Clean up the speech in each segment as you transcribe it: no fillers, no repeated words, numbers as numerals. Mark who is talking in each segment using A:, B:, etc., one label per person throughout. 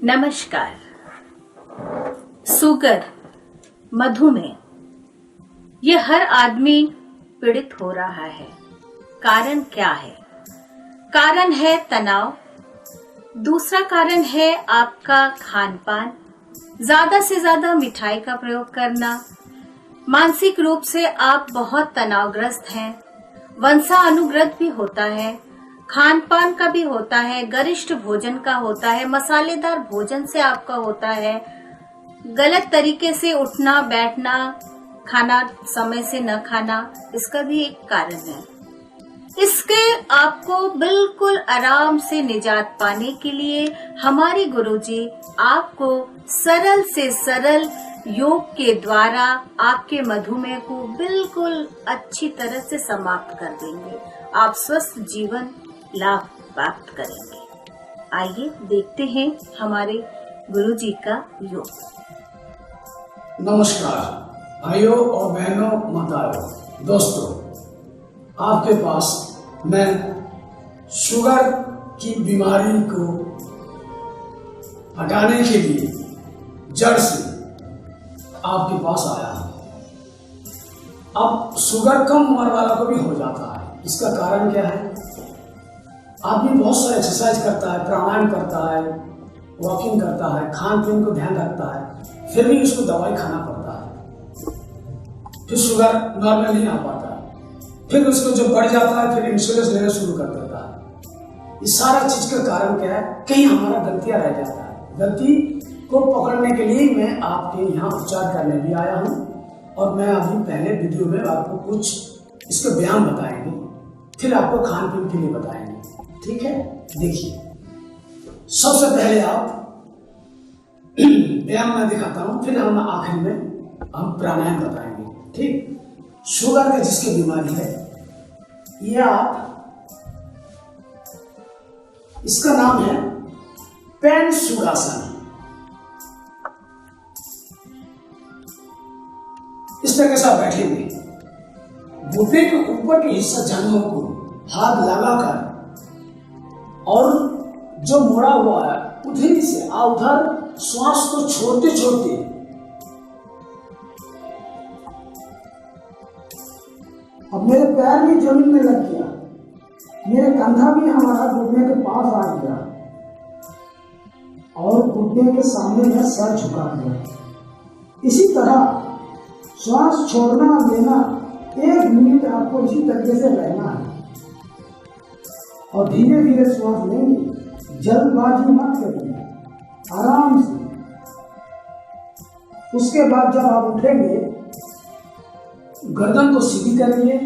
A: नमस्कार। शुगर, मधुमेह, ये हर आदमी पीड़ित हो रहा है। कारण क्या है? कारण है तनाव। दूसरा कारण है आपका खान पान, ज्यादा से ज्यादा मिठाई का प्रयोग करना। मानसिक रूप से आप बहुत तनावग्रस्त हैं। वंशानुगत भी होता है, खान पान का भी होता है, गरिष्ठ भोजन का होता है, मसालेदार भोजन से आपका होता है, गलत तरीके से उठना बैठना, खाना समय से न खाना, इसका भी एक कारण है। इसके आपको बिल्कुल आराम से निजात पाने के लिए हमारे गुरुजी आपको सरल से सरल योग के द्वारा आपके मधुमेह को बिल्कुल अच्छी तरह से समाप्त कर देंगे। आप स्वस्थ जीवन लाभ प्राप्त करेंगे। आइए देखते हैं हमारे गुरुजी का योग।
B: नमस्कार भाइयों और बहनों, माताओं, दोस्तों, आपके पास मैं शुगर की बीमारी को हटाने के लिए जड़ से आपके पास आया हूं। अब शुगर कम उम्र वाला को भी हो जाता है। इसका कारण क्या है? आदमी बहुत सारा एक्सरसाइज करता है, प्राणायाम करता है, वॉकिंग करता है, खान पीन को ध्यान रखता है, फिर भी उसको दवाई खाना पड़ता है। फिर शुगर नॉर्मल नहीं आ पाता है, फिर उसको जो बढ़ जाता है फिर इंसुलिन लेना शुरू कर देता है। इस सारा चीज का कारण क्या है? कहीं हमारा गलतियां रह जाता है। गलती को पकड़ने के लिए मैं आपके यहाँ उपचार करने भी आया हूँ। और मैं अभी पहले वीडियो में आपको कुछ इसके व्यायाम बताएंगे, फिर आपको खान पीन के लिए बताएंगे। ठीक है, देखिए, सबसे पहले आप व्यायाम में दिखाता हूं, फिर हम आखिर में हम प्राणायाम बताएंगे। ठीक, शुगर का जिसकी बीमारी है, ये आप, इसका नाम है पेन सुगासन। इस तरह से आप बैठेंगे, घुटने के ऊपर के हिस्सा जंघों को हाथ लगाकर और जो मुड़ा हुआ है उधर से उधर श्वास को छोड़ते छोड़ते अब मेरे पैर भी जमीन में लग गया, मेरे कंधा भी हमारा घुटने के पास आ गया और घुटने के सामने में सर झुका दिया। इसी तरह श्वास छोड़ना लेना 1 मिनट आपको इसी तरीके से रहना है और धीरे धीरे श्वास लेंगे। जल्दबाजी मत करिए, आराम से। उसके बाद जब आप उठेंगे, गर्दन को सीधी करेंगे,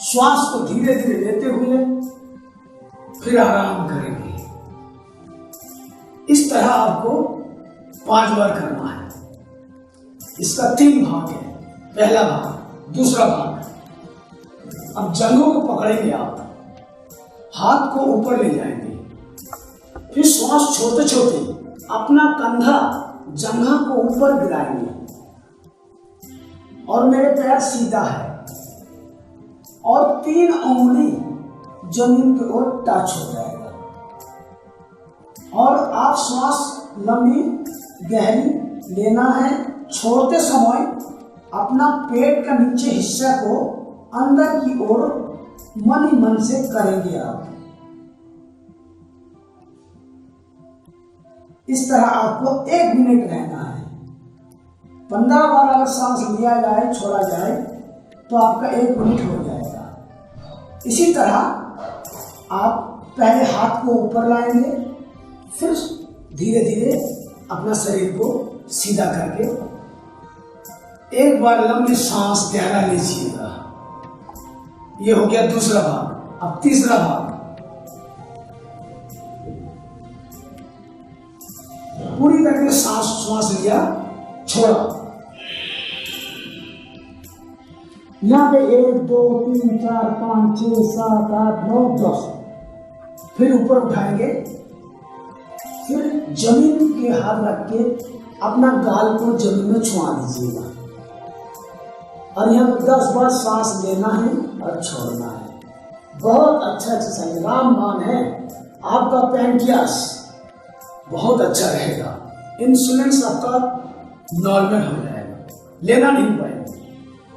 B: श्वास को धीरे धीरे लेते हुए फिर आराम करेंगे। इस तरह आपको 5 बार करना है। इसका 3 भाग है। पहला भाग, दूसरा भाग। अब जंघों को पकड़ेंगे आप, हाथ को ऊपर ले जाएंगे, फिर श्वास छोड़ते छोड़ते अपना कंधा जंघा को ऊपर गिराएंगे और मेरे पैर सीधा है और 3 उंगली जमीन की ओर टच हो जाएगा और आप श्वास लंबी गहरी लेना है। छोड़ते समय अपना पेट का नीचे हिस्सा को अंदर की ओर मन ही मन से करेंगे आप। इस तरह आपको 1 मिनट रहना है। 15 बार अगर सांस लिया जाए छोड़ा जाए तो आपका 1 मिनट हो जाएगा। इसी तरह आप पहले हाथ को ऊपर लाएंगे, फिर धीरे धीरे अपना शरीर को सीधा करके 1 बार लंबी सांस गहरा लीजिएगा। ये हो गया दूसरा भाग। अब तीसरा भाग, पूरी तरह से श्वास लिया, छोड़ा। यहाँ पे 1 2 3 4 5 6 7 8 9 10, फिर ऊपर उठाएंगे, फिर जमीन के हाथ रख के अपना गाल को जमीन में छुआ दीजिएगा और यहाँ 10 बार सांस लेना है और छोड़ना है। बहुत अच्छा एक्सरसाइज, रामबाण है। आपका पैनक्रियास बहुत अच्छा रहेगा। इंसुलिन आपका नॉर्मल हो जाएगा, लेना नहीं पड़ेगा।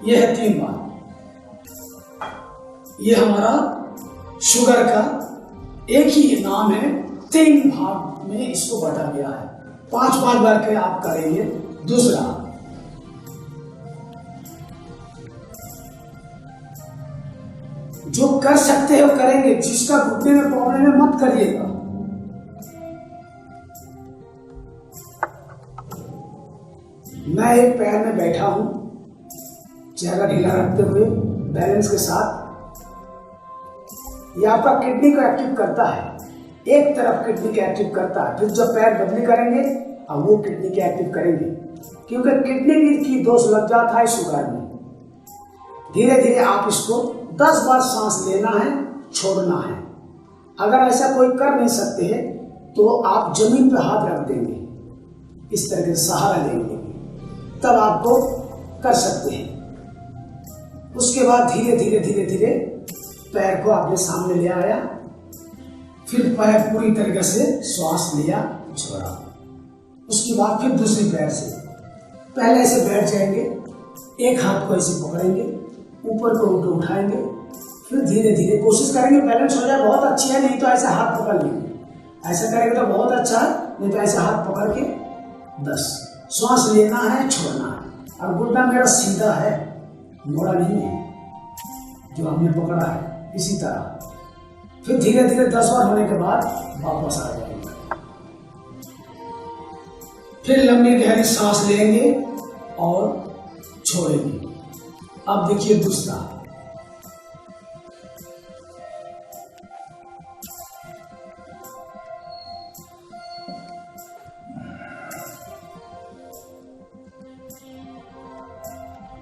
B: यह है 3 बार। यह हमारा शुगर का एक ही नाम है, 3 भाग में इसको बांटा गया है। 5 बार करके आप करेंगे। दूसरा, जो कर सकते हो करेंगे, जिसका घुटने में प्रॉब्लम है मत करिएगा। मैं एक पैर में बैठा हूं, चेहरा ढीला रखते हुए बैलेंस के साथ। ये आपका किडनी को एक्टिव करता है, एक तरफ किडनी को एक्टिव करता है। फिर जब पैर बदली करेंगे अब वो किडनी को एक्टिव करेंगे, क्योंकि किडनी की दोष लग जाता है शुगर में। धीरे धीरे आप इसको 10 बार सांस लेना है, छोड़ना है। अगर ऐसा कोई कर नहीं सकते हैं तो आप जमीन पर हाथ रख देंगे, इस तरह से सहारा लेंगे, तब आपको कर सकते हैं। उसके बाद धीरे धीरे धीरे धीरे पैर को आपने सामने ले आया, फिर पैर पूरी तरीके से श्वास लिया, छोड़ा। उसके बाद फिर दूसरी पैर से पहले ऐसे बैठ जाएंगे, एक हाथ को ऐसे पकड़ेंगे, ऊपर को उठाएंगे, फिर धीरे धीरे कोशिश करेंगे बैलेंस हो जाए, बहुत अच्छी है। नहीं तो ऐसे हाथ पकड़ लेंगे, ऐसा करेंगे तो बहुत अच्छा है। नहीं तो ऐसे हाथ पकड़ के 10 श्वास लेना है, छोड़ना है। और घुटना मेरा सीधा है, मोड़ा नहीं है, जो हमने पकड़ा है। इसी तरह फिर धीरे धीरे 10 बार होने के बाद वापस आ जाएंगे। फिर लंबी गहरी सांस लेंगे और छोड़ेंगे। अब देखिए दूसरा,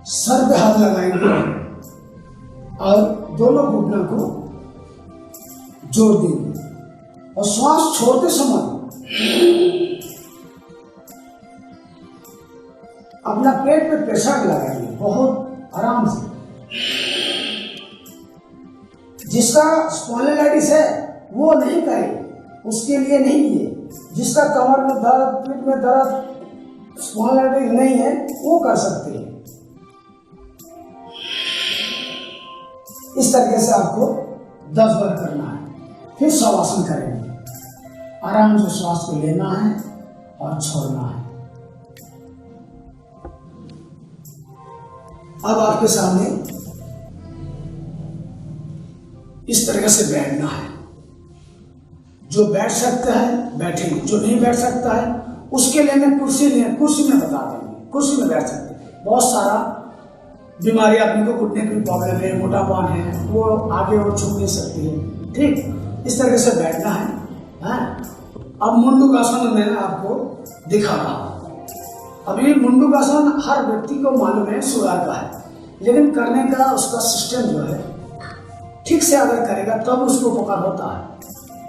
B: सर पे हाथ लगाएंगे और दोनों घुटनों को जोड़ देंगे और श्वास छोड़ते समय अपना पेट पे प्रेशर लगाएंगे बहुत आराम से। जिसका स्पॉन्डिलाइटिस है वो नहीं करे, उसके लिए नहीं है। जिसका कमर में दर्द, पीठ में दर्द, स्पॉन्डिलाइटिस नहीं है, वो कर सकते हैं। इस तरीके से आपको 10 बार करना है। फिर शवासन करेंगे, आराम से श्वास को लेना है और छोड़ना है। अब आपके सामने इस तरह से बैठना है। जो बैठ सकता है बैठेंगे, जो नहीं बैठ सकता है उसके लिए मैं कुर्सी में बता देंगे, कुर्सी में बैठ सकते हैं। बहुत सारा बीमारी आदमी को, घुटने की प्रॉब्लम है, मोटापा है, वो आगे और झुक नहीं सकती है। ठीक इस तरह से बैठना है। अब मुंडूकासन मैं आपको दिखा रहा हूँ। अभी मुंडूकासन हर व्यक्ति को मालूम है शुगर का है, लेकिन करने का उसका सिस्टम जो है ठीक से अगर करेगा तब उसको उपकार होता है।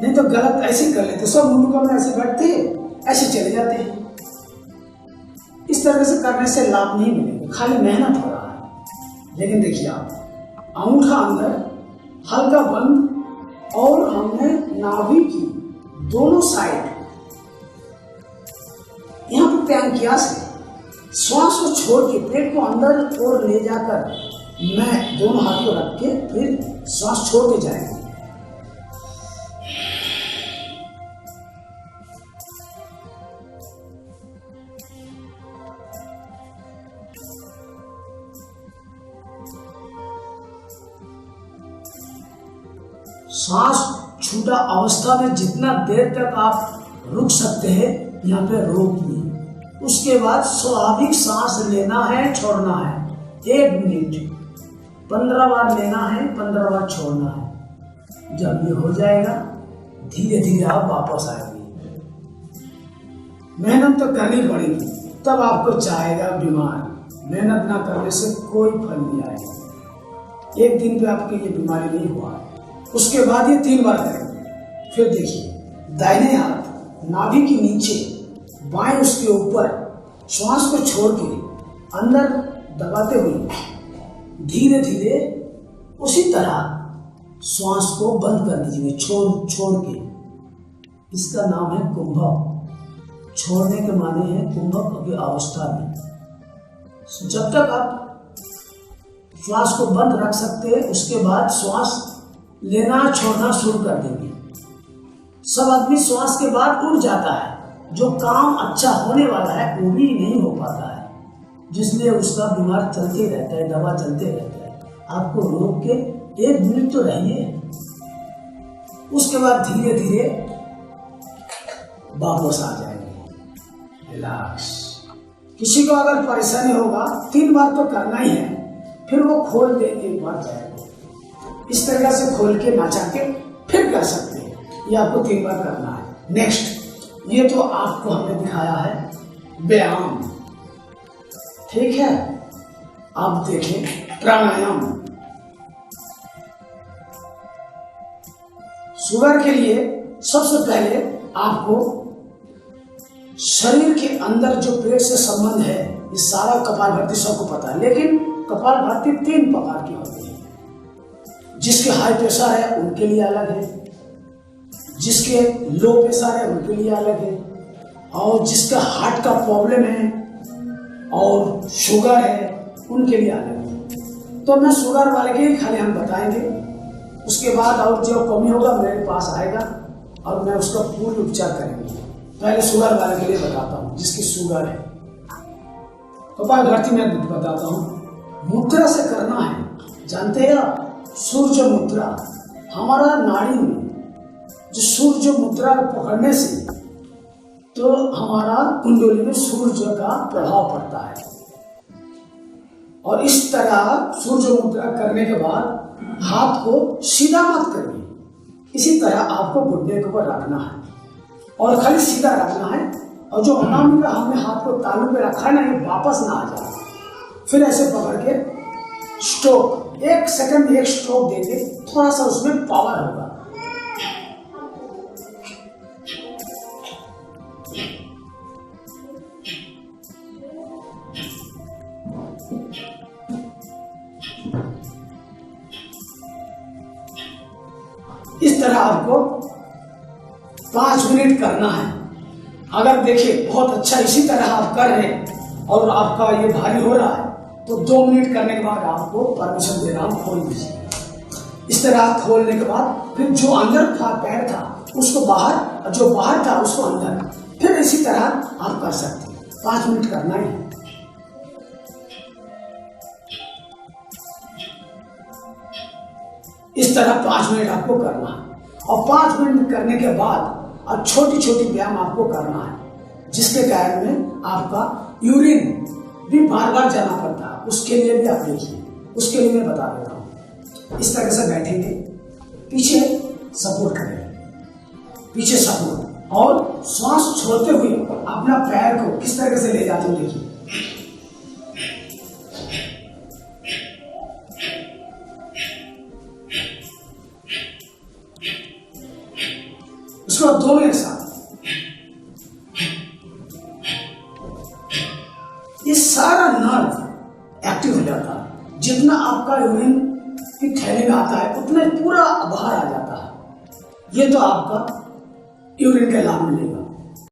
B: नहीं तो गलत ऐसे कर लेते, सब मुंडूका में ऐसे बैठते ऐसे चले जाते हैं। इस तरह से करने से लाभ नहीं मिलेगा, खाली मेहनत हो रहा है। लेकिन देखिए आप अंगूठा अंदर हल्का बंद और हमने नाभि की दोनों साइड यहाँ पर पैंक्रियास है, श्वास को छोड़ के पेट को अंदर और ले जाकर मैं दोनों हाथ को रख के फिर श्वास छोड़ते जाएंगे। श्वास छूटा अवस्था में जितना देर तक आप रुक सकते हैं यहाँ पे रोकिए। उसके बाद स्वाभाविक सांस लेना है, छोड़ना है। 1 मिनट 15 बार लेना है, 15 बार छोड़ना है। जब ये हो जाएगा धीरे धीरे आप वापस आएंगे। मेहनत तो करनी पड़ेगी, तब आपको चाहेगा बीमार। मेहनत ना करने से कोई फल नहीं आएगा। 1 दिन पे आपकी ये बीमारी नहीं हुआ। उसके बाद ये 3 बार करेंगे। फिर देखिए दाहिने हाथ नाभि के नीचे, बाएं उसके ऊपर, श्वास को छोड़ के अंदर दबाते हुए धीरे धीरे उसी तरह श्वास को बंद कर दीजिए, छोड़ के। इसका नाम है कुंभ। छोड़ने के माने हैं कुंभक की अवस्था में। जब तक आप श्वास को बंद रख सकते हैं, उसके बाद श्वास लेना छोड़ना शुरू कर देंगे। सब आदमी श्वास के बाद उड़ जाता है, जो काम अच्छा होने वाला है वो भी नहीं हो पाता है, जिसलिए उसका बीमार चलते रहता है, दवा चलते रहता है। आपको रोक के 1 मिनट तो रहिए, उसके बाद धीरे धीरे वापस आ जाएंगे। रिलैक्स। किसी को अगर परेशानी होगा 3 बार तो करना ही है, फिर वो खोल देंगे 1 बार जाएगा। इस तरह से खोल के नाचा के फिर कर सकते हैं, ये आपको 3 बार करना है। नेक्स्ट, ये तो आपको हमने दिखाया है व्यायाम, ठीक है। आप देखें प्राणायाम। शुगर के लिए सबसे पहले आपको शरीर के अंदर जो पेट से संबंध है, ये सारा कपालभाति सबको पता है, लेकिन कपालभाति 3 प्रकार की होती है। जिसके हाई प्रेशर है उनके लिए अलग है, जिसके लो प्रेशर है उनके लिए अलग है, और जिसका हार्ट का प्रॉब्लम है और शुगर है उनके लिए अलग है। तो मैं शुगर वाले के ही खाली हम बताएंगे, उसके बाद और जो कमी होगा मेरे पास आएगा और मैं उसका पूर्ण उपचार करेंगे। पहले शुगर वाले के लिए बताता हूँ, जिसकी शुगर है। कपालभाति में बताता हूँ, मुद्रा से करना है। जानते हैं आप, सूर्य मुद्रा। हमारा नाड़ी में जो सूर्य मुद्रा को पकड़ने से तो हमारा कुंडली में सूर्य का प्रभाव पड़ता है, और इस तरह सूर्य मुद्रा करने के बाद हाथ को सीधा मत करिए, इसी तरह आपको घुटने के ऊपर रखना है और खाली सीधा रखना है, और जो अनामिका हमने हाथ को तालू पे रखा है ना, ये वापस ना आ जाए। फिर ऐसे पकड़ के स्ट्रोक, 1 सेकंड में 1 स्ट्रोक देंगे, थोड़ा सा उसमें पावर होगा। इस तरह आपको 5 मिनट करना है। अगर देखिए बहुत अच्छा इसी तरह आप कर रहे हैं और आपका ये भारी हो रहा है, तो 2 मिनट करने के बाद आपको परमिशन दे रहा हूं, खोल दीजिए। इस तरह खोलने के बाद फिर जो अंदर था पैर था उसको बाहर, और जो बाहर था उसको अंदर, फिर इसी तरह आप कर सकते हैं। 5 मिनट करना ही है। इस तरह 5 मिनट आपको करना है, और 5 मिनट करने के बाद अब छोटी छोटी व्यायाम आपको करना है, जिसके कारण में आपका यूरिन भी बार बार जाना पड़ता है। उसके लिए भी आप देखिए, उसके लिए मैं बता देता हूँ। इस तरह से बैठेंगे, पीछे सपोर्ट करेंगे, पीछे सपोर्ट, और श्वास छोड़ते हुए अपना पैर को किस तरह से ले जाते हैं देखिए। उसको 2 एक साथ, ये सारा नर्व एक्टिव हो जाता है। जितना आपका यूरिन की थैली में आता है उतना पूरा बाहर आ जाता है। ये तो आपका यूरिन का लाभ मिलेगा।